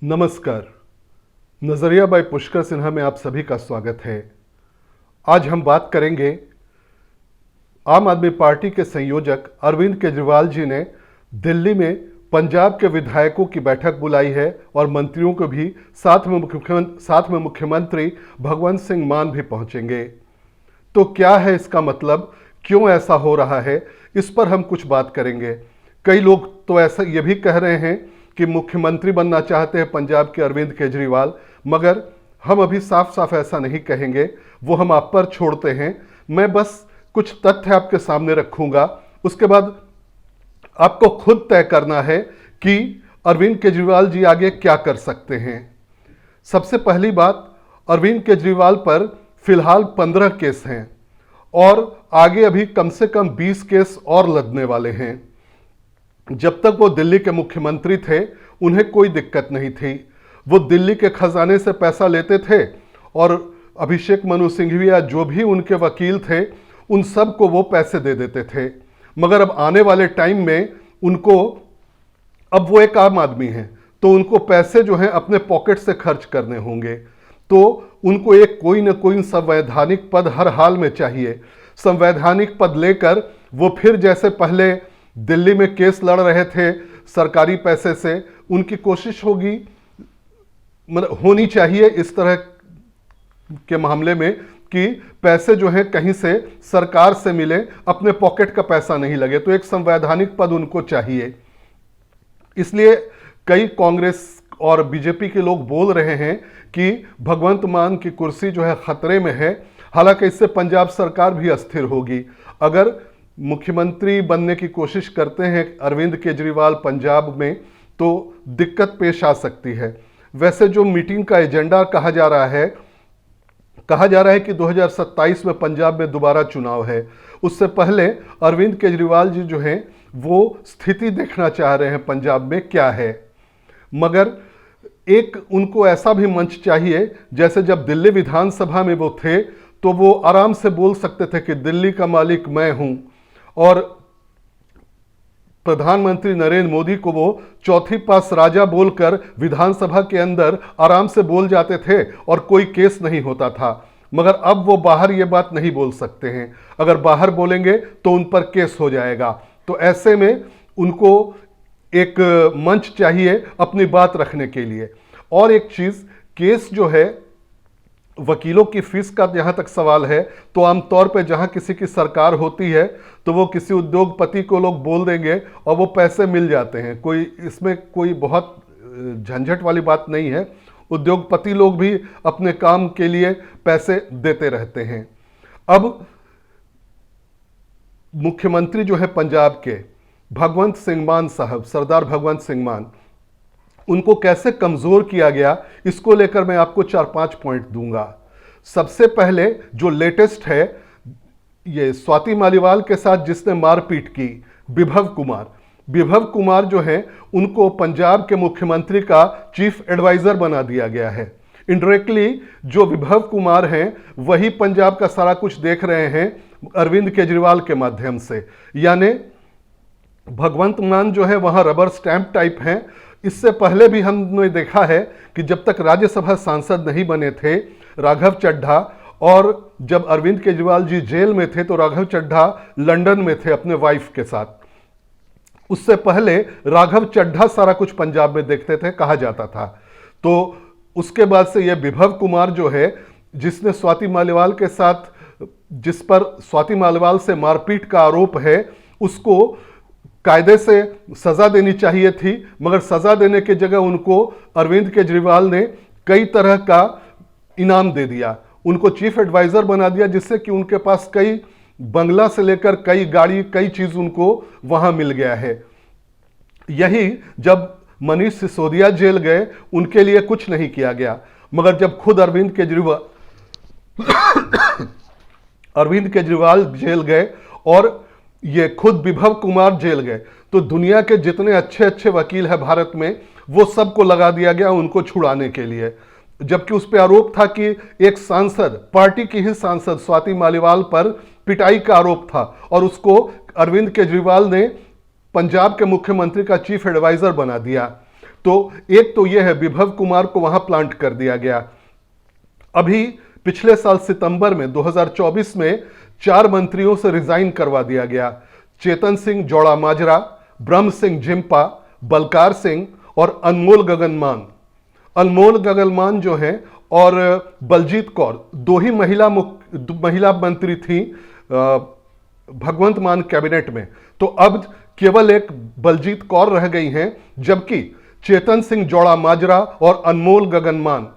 नमस्कार। नज़रिया बाय पुष्कर सिन्हा में आप सभी का स्वागत है। आज हम बात करेंगे आम आदमी पार्टी के संयोजक अरविंद केजरीवाल जी ने दिल्ली में पंजाब के विधायकों की बैठक बुलाई है और मंत्रियों को भी साथ में मुख्यमंत्री भगवंत सिंह मान भी पहुंचेंगे। तो क्या है इसका मतलब, क्यों ऐसा हो रहा है, इस पर हम कुछ बात करेंगे। कई लोग तो ऐसा ये भी कह रहे हैं कि मुख्यमंत्री बनना चाहते हैं पंजाब के अरविंद केजरीवाल, मगर हम अभी साफ साफ ऐसा नहीं कहेंगे, वो हम आप पर छोड़ते हैं। मैं बस कुछ तथ्य आपके सामने रखूंगा, उसके बाद आपको खुद तय करना है कि अरविंद केजरीवाल जी आगे क्या कर सकते हैं। सबसे पहली बात, अरविंद केजरीवाल पर फिलहाल 15 केस हैं और आगे अभी कम से कम 20 केस और लदने वाले हैं। जब तक वो दिल्ली के मुख्यमंत्री थे उन्हें कोई दिक्कत नहीं थी, वो दिल्ली के खजाने से पैसा लेते थे और अभिषेक मनु सिंघविया जो भी उनके वकील थे उन सब को वो पैसे दे देते थे। मगर अब आने वाले टाइम में उनको, अब वो एक आम आदमी हैं तो उनको पैसे जो हैं अपने पॉकेट से खर्च करने होंगे, तो उनको एक कोई ना कोई संवैधानिक पद हर हाल में चाहिए। संवैधानिक पद लेकर वो फिर जैसे पहले दिल्ली में केस लड़ रहे थे सरकारी पैसे से, उनकी कोशिश होगी, मतलब होनी चाहिए इस तरह के मामले में कि पैसे जो हैं कहीं से सरकार से मिले, अपने पॉकेट का पैसा नहीं लगे। तो एक संवैधानिक पद उनको चाहिए। इसलिए कई कांग्रेस और बीजेपी के लोग बोल रहे हैं कि भगवंत मान की कुर्सी जो है खतरे में है। हालांकि इससे पंजाब सरकार भी अस्थिर होगी। अगर मुख्यमंत्री बनने की कोशिश करते हैं अरविंद केजरीवाल पंजाब में तो दिक्कत पेश आ सकती है। वैसे जो मीटिंग का एजेंडा कहा जा रहा है कि 2027 में पंजाब में दोबारा चुनाव है। उससे पहले अरविंद केजरीवाल जी जो हैं वो स्थिति देखना चाह रहे हैं पंजाब में क्या है। मगर एक उनको ऐसा भी मंच चाहिए, जैसे जब दिल्ली विधानसभा में वो थे तो वो आराम से बोल सकते थे कि दिल्ली का मालिक मैं हूं, और प्रधानमंत्री नरेंद्र मोदी को वो चौथी पास राजा बोलकर विधानसभा के अंदर आराम से बोल जाते थे और कोई केस नहीं होता था। मगर अब वो बाहर ये बात नहीं बोल सकते हैं, अगर बाहर बोलेंगे तो उन पर केस हो जाएगा। तो ऐसे में उनको एक मंच चाहिए अपनी बात रखने के लिए। और एक चीज, केस जो है, वकीलों की फीस का जहां तक सवाल है तो आमतौर पे जहां किसी की सरकार होती है तो वो किसी उद्योगपति को लोग बोल देंगे और वो पैसे मिल जाते हैं। इसमें कोई बहुत झंझट वाली बात नहीं है। उद्योगपति लोग भी अपने काम के लिए पैसे देते रहते हैं। अब मुख्यमंत्री जो है पंजाब के भगवंत सिंह मान साहब, सरदार भगवंत सिंह मान, उनको कैसे कमजोर किया गया, इसको लेकर मैं आपको 4-5 पॉइंट दूंगा। सबसे पहले जो लेटेस्ट है, ये स्वाति मालीवाल के साथ जिसने मारपीट की, विभव कुमार जो है उनको पंजाब के मुख्यमंत्री का चीफ एडवाइजर बना दिया गया है। इनडायरेक्टली जो विभव कुमार हैं वही पंजाब का सारा कुछ देख रहे हैं अरविंद केजरीवाल के माध्यम से। यानी भगवंत मान जो है वहां रबर स्टैंप टाइप हैं। इससे पहले भी हमने देखा है कि जब तक राज्यसभा सांसद नहीं बने थे राघव चड्ढा, और जब अरविंद केजरीवाल जी जेल में थे तो राघव चड्ढा लंदन में थे अपने वाइफ के साथ। उससे पहले राघव चड्ढा सारा कुछ पंजाब में देखते थे, कहा जाता था। तो उसके बाद से यह विभव कुमार जो है, जिसने स्वाति मालीवाल के साथ, जिस पर स्वाति मालीवाल से मारपीट का आरोप है, उसको कायदे से सजा देनी चाहिए थी, मगर सजा देने की जगह उनको अरविंद केजरीवाल ने कई तरह का इनाम दे दिया, उनको चीफ एडवाइजर बना दिया, जिससे कि उनके पास कई बंगला से लेकर कई गाड़ी, कई चीज उनको वहां मिल गया है। यही जब मनीष सिसोदिया जेल गए उनके लिए कुछ नहीं किया गया, मगर जब खुद अरविंद केजरीवाल जेल गए और ये खुद विभव कुमार जेल गए तो दुनिया के जितने अच्छे अच्छे वकील हैं भारत में वो सबको लगा दिया गया उनको छुड़ाने के लिए। जबकि उस पर आरोप था कि एक सांसद, पार्टी की ही सांसद स्वाति मालीवाल पर पिटाई का आरोप था और उसको अरविंद केजरीवाल ने पंजाब के मुख्यमंत्री का चीफ एडवाइजर बना दिया। तो एक तो यह है, विभव कुमार को वहां प्लांट कर दिया गया। अभी पिछले साल सितंबर में 2024 में 4 मंत्रियों से रिजाइन करवा दिया गया। चेतन सिंह जौड़ा माजरा, ब्रह्म सिंह जिम्पा, बलकार सिंह और अनमोल गगनमान। अनमोल गगनमान जो हैं और बलजीत कौर, 2 ही महिला मंत्री थी भगवंत मान कैबिनेट में। तो अब केवल एक बलजीत कौर रह गई हैं, जबकि चेतन सिंह जौड़ा माजरा और अनमोल गगनमान,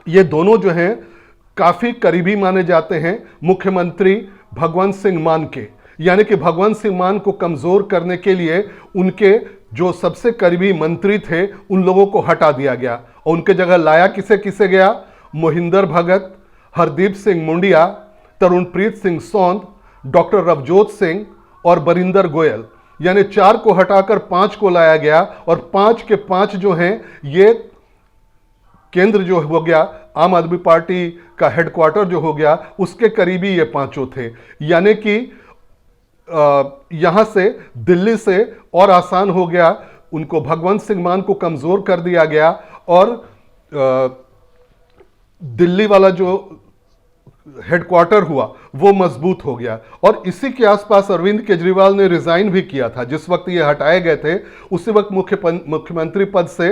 ये दोनों जो हैं काफी करीबी माने जाते हैं मुख्यमंत्री भगवंत सिंह मान के। यानी कि भगवंत सिंह मान को कमजोर करने के लिए उनके जो सबसे करीबी मंत्री थे उन लोगों को हटा दिया गया और उनके जगह लाया किसे गया? मोहिंदर भगत, हरदीप सिंह मुंडिया, तरुणप्रीत सिंह सौंद, डॉक्टर रवजोत सिंह और बरिंदर गोयल। यानी 4 को हटाकर 5 को लाया गया और 5 के 5 जो हैं ये केंद्र जो हो गया आम आदमी पार्टी का हेडक्वार्टर जो हो गया उसके करीबी ये 5 थे। यानी कि यहां से दिल्ली से और आसान हो गया, उनको भगवंत सिंह मान को कमजोर कर दिया गया और दिल्ली वाला जो हेडक्वार्टर हुआ वो मजबूत हो गया। और इसी के आसपास अरविंद केजरीवाल ने रिजाइन भी किया था। जिस वक्त ये हटाए गए थे उसी वक्त मुख्यमंत्री पद से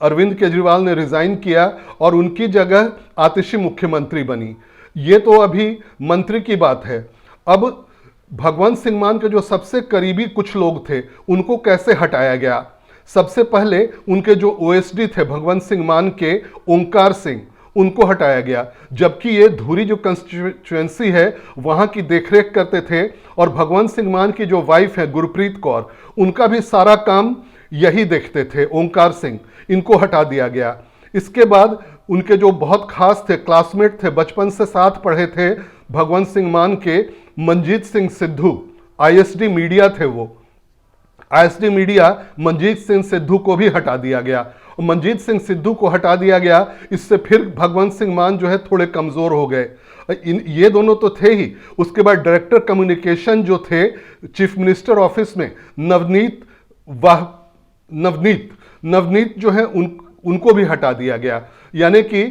अरविंद केजरीवाल ने रिजाइन किया और उनकी जगह आतिशी मुख्यमंत्री बनी। ये तो अभी मंत्री की बात है। अब भगवंत सिंह मान के जो सबसे करीबी कुछ लोग थे उनको कैसे हटाया गया? सबसे पहले उनके जो ओएसडी थे भगवंत सिंह मान के, ओंकार सिंह, उनको हटाया गया। जबकि ये धुरी जो कंस्टिट्यूएंसी है वहां की देखरेख करते थे और भगवंत सिंह मान की जो वाइफ है गुरप्रीत कौर, उनका भी सारा काम यही देखते थे, ओंकार सिंह। इनको हटा दिया गया। इसके बाद उनके जो बहुत खास थे, क्लासमेट थे, बचपन से साथ पढ़े थे भगवंत सिंह मान के, मंजीत सिंह सिद्धू, आईएसडी मीडिया थे वो। आईएसडी मीडिया मंजीत सिंह सिद्धू को भी हटा दिया गया और मंजीत सिंह सिद्धू को हटा दिया गया। इससे फिर भगवंत सिंह मान जो है थोड़े कमजोर हो गए। ये दोनों तो थे ही। उसके बाद डायरेक्टर कम्युनिकेशन जो थे चीफ मिनिस्टर ऑफिस में, नवनीत जो है उनको भी हटा दिया गया। यानी कि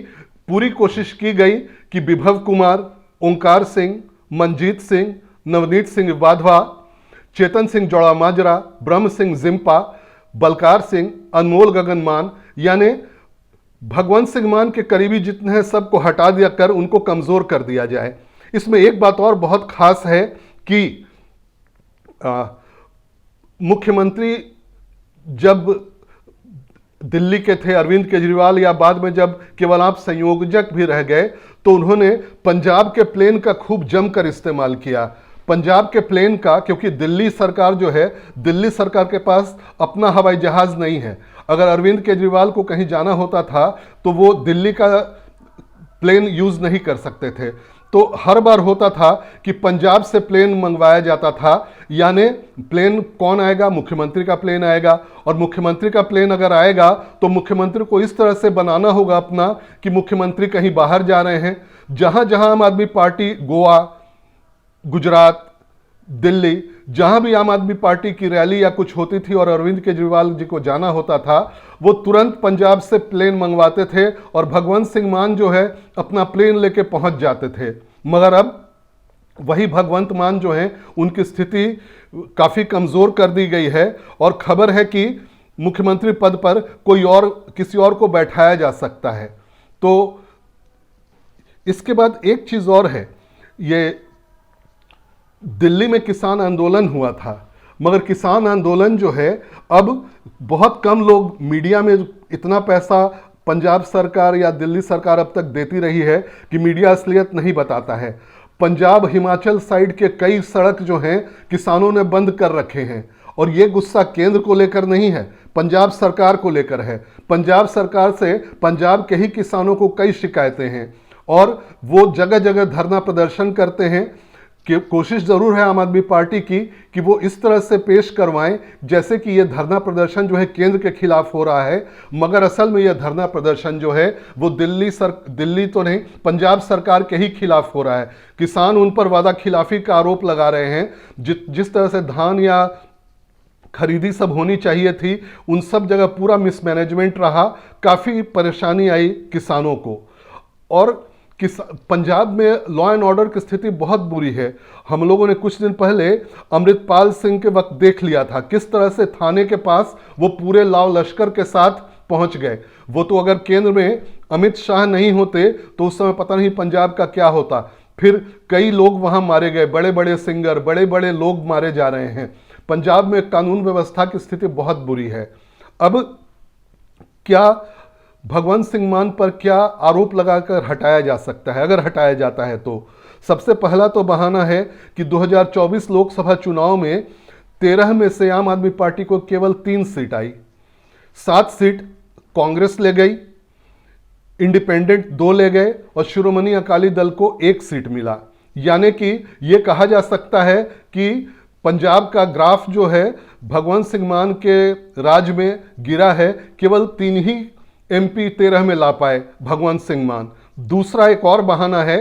पूरी कोशिश की गई कि विभव कुमार, ओंकार सिंह, मंजीत सिंह, नवनीत सिंह वाधवा, चेतन सिंह जौड़ा माजरा, ब्रह्म सिंह जिम्पा, बलकार सिंह, अनमोल गगनमान, यानी भगवंत सिंह मान के करीबी जितने हैं सबको हटा दिया कर उनको कमजोर कर दिया जाए। इसमें एक बात और बहुत खास है कि मुख्यमंत्री जब दिल्ली के थे अरविंद केजरीवाल, या बाद में जब केवल आप संयोजक भी रह गए, तो उन्होंने पंजाब के प्लेन का खूब जमकर इस्तेमाल किया। पंजाब के प्लेन का, क्योंकि दिल्ली सरकार जो है, दिल्ली सरकार के पास अपना हवाई जहाज नहीं है। अगर अरविंद केजरीवाल को कहीं जाना होता था तो वो दिल्ली का प्लेन यूज नहीं कर सकते थे। तो हर बार होता था कि पंजाब से प्लेन मंगवाया जाता था। यानी प्लेन कौन आएगा? मुख्यमंत्री का प्लेन आएगा। और मुख्यमंत्री का प्लेन अगर आएगा तो मुख्यमंत्री को इस तरह से बनाना होगा अपना कि मुख्यमंत्री कहीं बाहर जा रहे हैं। जहां जहां आम आदमी पार्टी, गोवा, गुजरात, दिल्ली, जहां भी आम आदमी पार्टी की रैली या कुछ होती थी और अरविंद केजरीवाल जी को जाना होता था, वो तुरंत पंजाब से प्लेन मंगवाते थे और भगवंत सिंह मान जो है अपना प्लेन लेके पहुंच जाते थे। मगर अब वही भगवंत मान जो है उनकी स्थिति काफ़ी कमज़ोर कर दी गई है और खबर है कि मुख्यमंत्री पद पर कोई और, किसी और को बैठाया जा सकता है। तो इसके बाद एक चीज़ और है, ये दिल्ली में किसान आंदोलन हुआ था, मगर किसान आंदोलन जो है अब बहुत कम लोग, मीडिया में इतना पैसा पंजाब सरकार या दिल्ली सरकार अब तक देती रही है कि मीडिया असलियत नहीं बताता है। पंजाब हिमाचल साइड के कई सड़क जो हैं किसानों ने बंद कर रखे हैं और ये गुस्सा केंद्र को लेकर नहीं है, पंजाब सरकार को लेकर है। पंजाब सरकार से पंजाब के ही किसानों को कई शिकायतें हैं और वो जगह जगह धरना प्रदर्शन करते हैं। कि कोशिश ज़रूर है आम आदमी पार्टी की कि वो इस तरह से पेश करवाएं जैसे कि ये धरना प्रदर्शन जो है केंद्र के खिलाफ हो रहा है, मगर असल में यह धरना प्रदर्शन जो है वो दिल्ली तो नहीं, पंजाब सरकार के ही खिलाफ हो रहा है। किसान उन पर वादा खिलाफी का आरोप लगा रहे हैं। जिस तरह से धान या खरीदी सब होनी चाहिए थी, उन सब जगह पूरा मिसमैनेजमेंट रहा, काफ़ी परेशानी आई किसानों को। और पंजाब में लॉ एंड ऑर्डर की स्थिति बहुत बुरी है। हम लोगों ने कुछ दिन पहले अमृतपाल सिंह के वक्त देख लिया था किस तरह से थाने के पास वो पूरे लाव लश्कर के साथ पहुंच गए। वो तो अगर केंद्र में अमित शाह नहीं होते तो उस समय पता नहीं पंजाब का क्या होता। फिर कई लोग वहां मारे गए, बड़े बड़े सिंगर, बड़े बड़े लोग मारे जा रहे हैं। पंजाब में कानून व्यवस्था की स्थिति बहुत बुरी है। अब क्या भगवंत सिंह मान पर क्या आरोप लगाकर हटाया जा सकता है? अगर हटाया जाता है तो सबसे पहला तो बहाना है कि 2024 लोकसभा चुनाव में 13 में से आम आदमी पार्टी को केवल 3 सीट आई, 7 सीट कांग्रेस ले गई, इंडिपेंडेंट 2 ले गए और शिरोमणि अकाली दल को 1 सीट मिला। यानी कि यह कहा जा सकता है कि पंजाब का ग्राफ जो है भगवंत सिंह मान के राज में गिरा है। केवल 3 ही MP 13 में ला पाए भगवंत सिंह मान। दूसरा एक और बहाना है,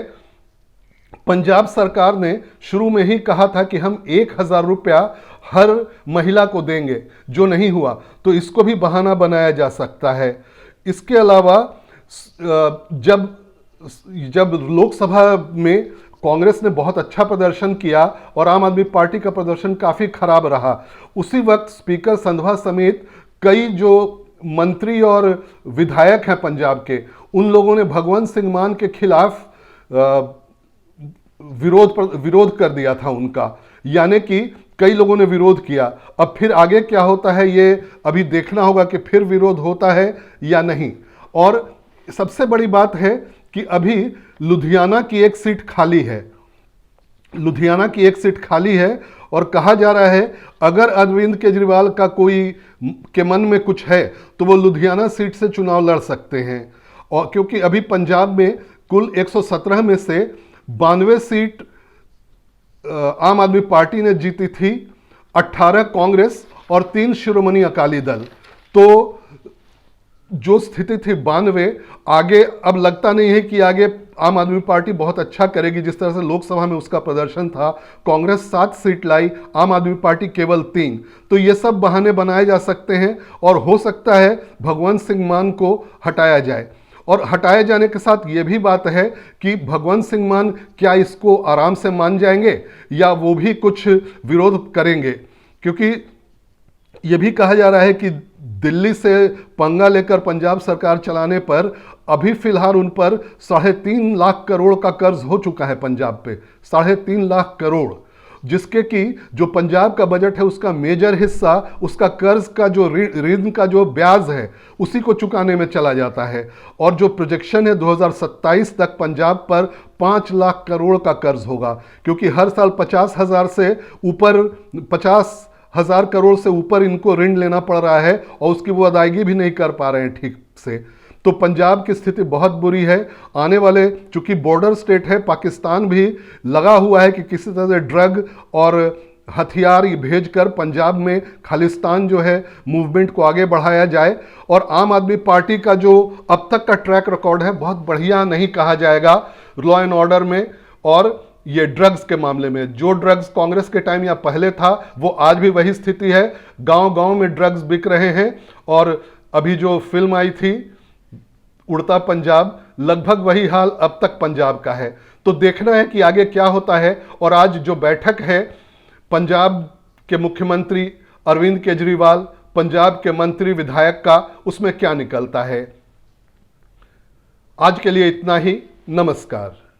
पंजाब सरकार ने शुरू में ही कहा था कि हम 1000 रुपया हर महिला को देंगे, जो नहीं हुआ, तो इसको भी बहाना बनाया जा सकता है। इसके अलावा जब लोकसभा में कांग्रेस ने बहुत अच्छा प्रदर्शन किया और आम आदमी पार्टी का प्रदर्शन काफ़ी खराब रहा, उसी वक्त स्पीकर संधवा समेत कई जो मंत्री और विधायक हैं पंजाब के, उन लोगों ने भगवंत सिंह मान के खिलाफ विरोध कर दिया था उनका। यानी कि कई लोगों ने विरोध किया। अब फिर आगे क्या होता है ये अभी देखना होगा कि फिर विरोध होता है या नहीं। और सबसे बड़ी बात है कि अभी लुधियाना की 1 सीट खाली है। लुधियाना की 1 सीट खाली है और कहा जा रहा है अगर अरविंद केजरीवाल का कोई के मन में कुछ है तो वो लुधियाना सीट से चुनाव लड़ सकते हैं। और क्योंकि अभी पंजाब में कुल 117 में से 92 सीट आम आदमी पार्टी ने जीती थी, 18 कांग्रेस और 3 शिरोमणि अकाली दल। तो जो स्थिति थी 92, आगे अब लगता नहीं है कि आगे आम आदमी पार्टी बहुत अच्छा करेगी। जिस तरह से लोकसभा में उसका प्रदर्शन था, कांग्रेस 7 सीट लाई, आम आदमी पार्टी केवल 3। तो ये सब बहाने बनाए जा सकते हैं और हो सकता है भगवंत सिंह मान को हटाया जाए। और हटाए जाने के साथ ये भी बात है कि भगवंत सिंह मान क्या इसको आराम से मान जाएंगे या वो भी कुछ विरोध करेंगे, क्योंकि ये भी कहा जा रहा है कि दिल्ली से पंगा लेकर पंजाब सरकार चलाने पर अभी फिलहाल उन पर 3.5 लाख करोड़ का कर्ज हो चुका है पंजाब पे, 3.5 लाख करोड़, जिसके कि जो पंजाब का बजट है उसका मेजर हिस्सा उसका कर्ज का जो ऋण का जो ब्याज है उसी को चुकाने में चला जाता है। और जो प्रोजेक्शन है 2027 तक पंजाब पर 5 लाख करोड़ का कर्ज होगा, क्योंकि हर साल 50,000 करोड़ से ऊपर इनको ऋण लेना पड़ रहा है और उसकी वो अदायगी भी नहीं कर पा रहे हैं ठीक से। तो पंजाब की स्थिति बहुत बुरी है। आने वाले, चूंकि बॉर्डर स्टेट है, पाकिस्तान भी लगा हुआ है कि किसी तरह से ड्रग और हथियार भेजकर पंजाब में खालिस्तान जो है मूवमेंट को आगे बढ़ाया जाए। और आम आदमी पार्टी का जो अब तक का ट्रैक रिकॉर्ड है बहुत बढ़िया नहीं कहा जाएगा लॉ एंड ऑर्डर में। और ये ड्रग्स के मामले में, जो ड्रग्स कांग्रेस के टाइम या पहले था वो आज भी वही स्थिति है। गांव-गांव में ड्रग्स बिक रहे हैं। और अभी जो फिल्म आई थी उड़ता पंजाब, लगभग वही हाल अब तक पंजाब का है। तो देखना है कि आगे क्या होता है। और आज जो बैठक है पंजाब के मुख्यमंत्री अरविंद केजरीवाल, पंजाब के मंत्री विधायक का, उसमें क्या निकलता है। आज के लिए इतना ही। नमस्कार।